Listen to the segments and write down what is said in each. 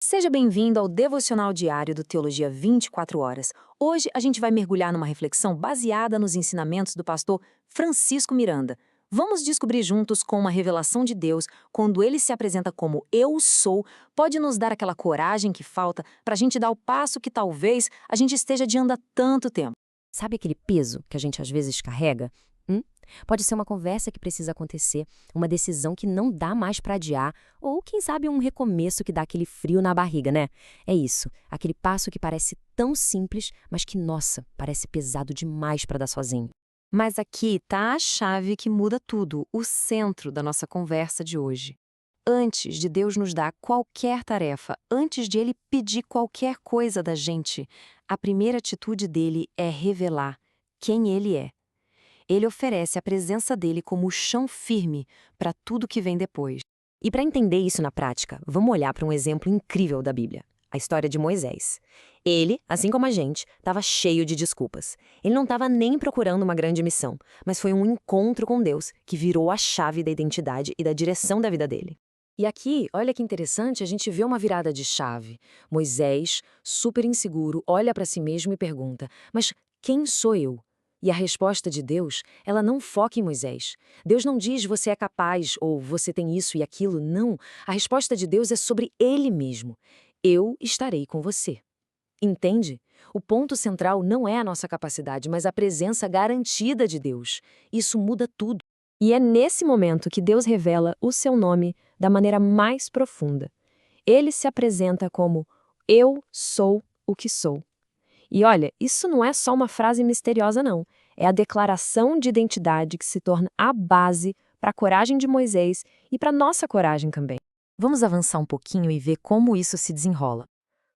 Seja bem-vindo ao devocional diário do Teologia 24 Horas. Hoje a gente vai mergulhar numa reflexão baseada nos ensinamentos do pastor Francisco Miranda. Vamos descobrir juntos como uma revelação de Deus, quando ele se apresenta como Eu Sou, pode nos dar aquela coragem que falta para a gente dar o passo que talvez a gente esteja adiando há tanto tempo. Sabe aquele peso que a gente às vezes carrega? Hum? Pode ser uma conversa que precisa acontecer, uma decisão que não dá mais para adiar, ou quem sabe um recomeço que dá aquele frio na barriga, né? É isso, aquele passo que parece tão simples, mas que, nossa, parece pesado demais para dar sozinho. Mas aqui está a chave que muda tudo, o centro da nossa conversa de hoje. Antes de Deus nos dar qualquer tarefa, antes de Ele pedir qualquer coisa da gente, a primeira atitude dele é revelar quem Ele é. Ele oferece a presença dele como o chão firme para tudo que vem depois. E para entender isso na prática, vamos olhar para um exemplo incrível da Bíblia, a história de Moisés. Ele, assim como a gente, estava cheio de desculpas. Ele não estava nem procurando uma grande missão, mas foi um encontro com Deus que virou a chave da identidade e da direção da vida dele. E aqui, olha que interessante, a gente vê uma virada de chave. Moisés, super inseguro, olha para si mesmo e pergunta: mas quem sou eu? E a resposta de Deus, ela não foca em Moisés. Deus não diz você é capaz ou você tem isso e aquilo, não. A resposta de Deus é sobre ele mesmo. Eu estarei com você. Entende? O ponto central não é a nossa capacidade, mas a presença garantida de Deus. Isso muda tudo. E é nesse momento que Deus revela o seu nome da maneira mais profunda. Ele se apresenta como Eu sou o que sou. E olha, isso não é só uma frase misteriosa, não. É a declaração de identidade que se torna a base para a coragem de Moisés e para a nossa coragem também. Vamos avançar um pouquinho e ver como isso se desenrola.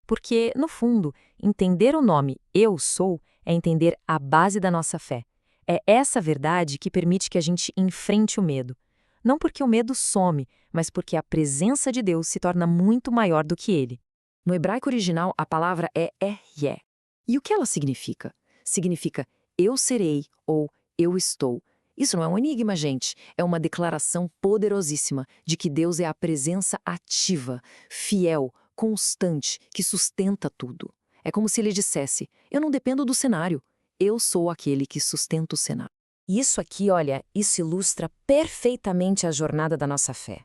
Porque, no fundo, entender o nome Eu Sou é entender a base da nossa fé. É essa verdade que permite que a gente enfrente o medo. Não porque o medo some, mas porque a presença de Deus se torna muito maior do que ele. No hebraico original, a palavra é Ehyeh. E o que ela significa? Significa eu serei ou eu estou. Isso não é um enigma, gente. É uma declaração poderosíssima de que Deus é a presença ativa, fiel, constante, que sustenta tudo. É como se ele dissesse: eu não dependo do cenário, eu sou aquele que sustenta o cenário. E isso aqui, olha, isso ilustra perfeitamente a jornada da nossa fé.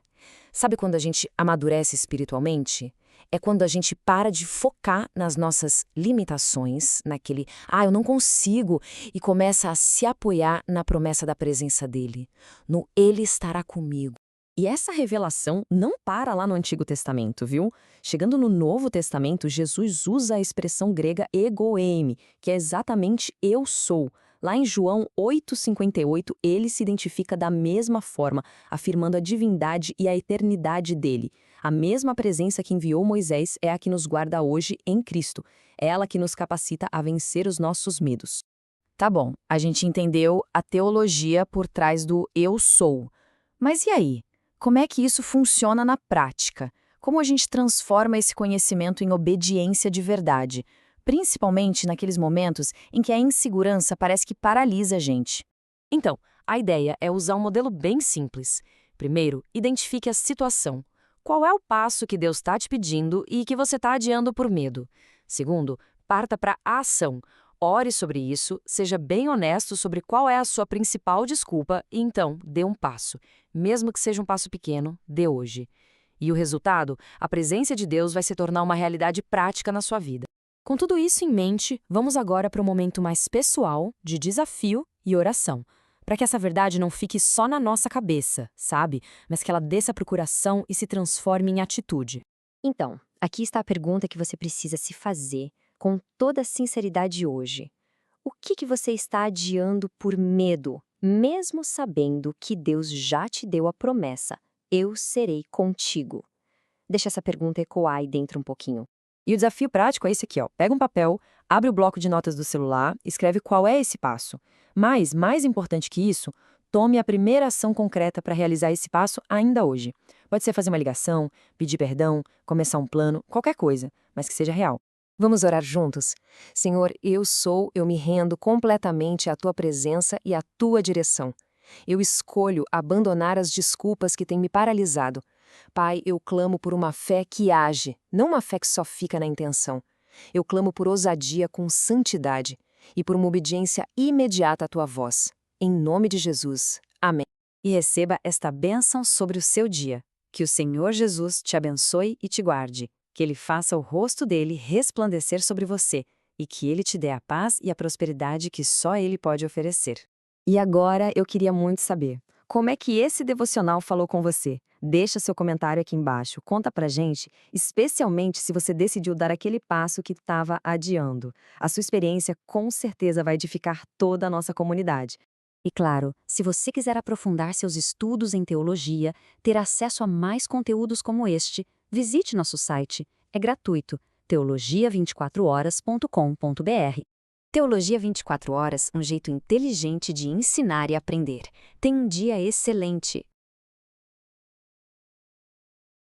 Sabe quando a gente amadurece espiritualmente? É quando a gente para de focar nas nossas limitações, naquele, eu não consigo, e começa a se apoiar na promessa da presença dele, no Ele estará comigo. E essa revelação não para lá no Antigo Testamento, viu? Chegando no Novo Testamento, Jesus usa a expressão grega ego eimi, que é exatamente eu sou. Lá em João 8,58, ele se identifica da mesma forma, afirmando a divindade e a eternidade dele. A mesma presença que enviou Moisés é a que nos guarda hoje em Cristo. É ela que nos capacita a vencer os nossos medos. Tá bom, a gente entendeu a teologia por trás do eu sou. Mas e aí? Como é que isso funciona na prática? Como a gente transforma esse conhecimento em obediência de verdade? Principalmente naqueles momentos em que a insegurança parece que paralisa a gente. Então, a ideia é usar um modelo bem simples. Primeiro, identifique a situação. Qual é o passo que Deus está te pedindo e que você está adiando por medo? Segundo, parta para a ação. Ore sobre isso, seja bem honesto sobre qual é a sua principal desculpa e então dê um passo. Mesmo que seja um passo pequeno, dê hoje. E o resultado? A presença de Deus vai se tornar uma realidade prática na sua vida. Com tudo isso em mente, vamos agora para um momento mais pessoal, de desafio e oração. Para que essa verdade não fique só na nossa cabeça, sabe? Mas que ela desça para o coração e se transforme em atitude. Então, aqui está a pergunta que você precisa se fazer com toda a sinceridade hoje. O que você está adiando por medo, mesmo sabendo que Deus já te deu a promessa: eu serei contigo? Deixa essa pergunta ecoar aí dentro um pouquinho. E o desafio prático é esse aqui, ó. Pega um papel, abre o bloco de notas do celular, escreve qual é esse passo. Mas, mais importante que isso, tome a primeira ação concreta para realizar esse passo ainda hoje. Pode ser fazer uma ligação, pedir perdão, começar um plano, qualquer coisa, mas que seja real. Vamos orar juntos? Senhor, eu me rendo completamente à Tua presença e à Tua direção. Eu escolho abandonar as desculpas que têm me paralisado. Pai, eu clamo por uma fé que age, não uma fé que só fica na intenção. Eu clamo por ousadia com santidade e por uma obediência imediata à tua voz. Em nome de Jesus. Amém. E receba esta bênção sobre o seu dia. Que o Senhor Jesus te abençoe e te guarde. Que Ele faça o rosto dele resplandecer sobre você e que Ele te dê a paz e a prosperidade que só Ele pode oferecer. E agora eu queria muito saber, como é que esse devocional falou com você? Deixa seu comentário aqui embaixo, conta pra gente, especialmente se você decidiu dar aquele passo que estava adiando. A sua experiência com certeza vai edificar toda a nossa comunidade. E claro, se você quiser aprofundar seus estudos em teologia, ter acesso a mais conteúdos como este, visite nosso site. É gratuito, teologia24horas.com.br. Teologia 24 horas, um jeito inteligente de ensinar e aprender. Tenha um dia excelente!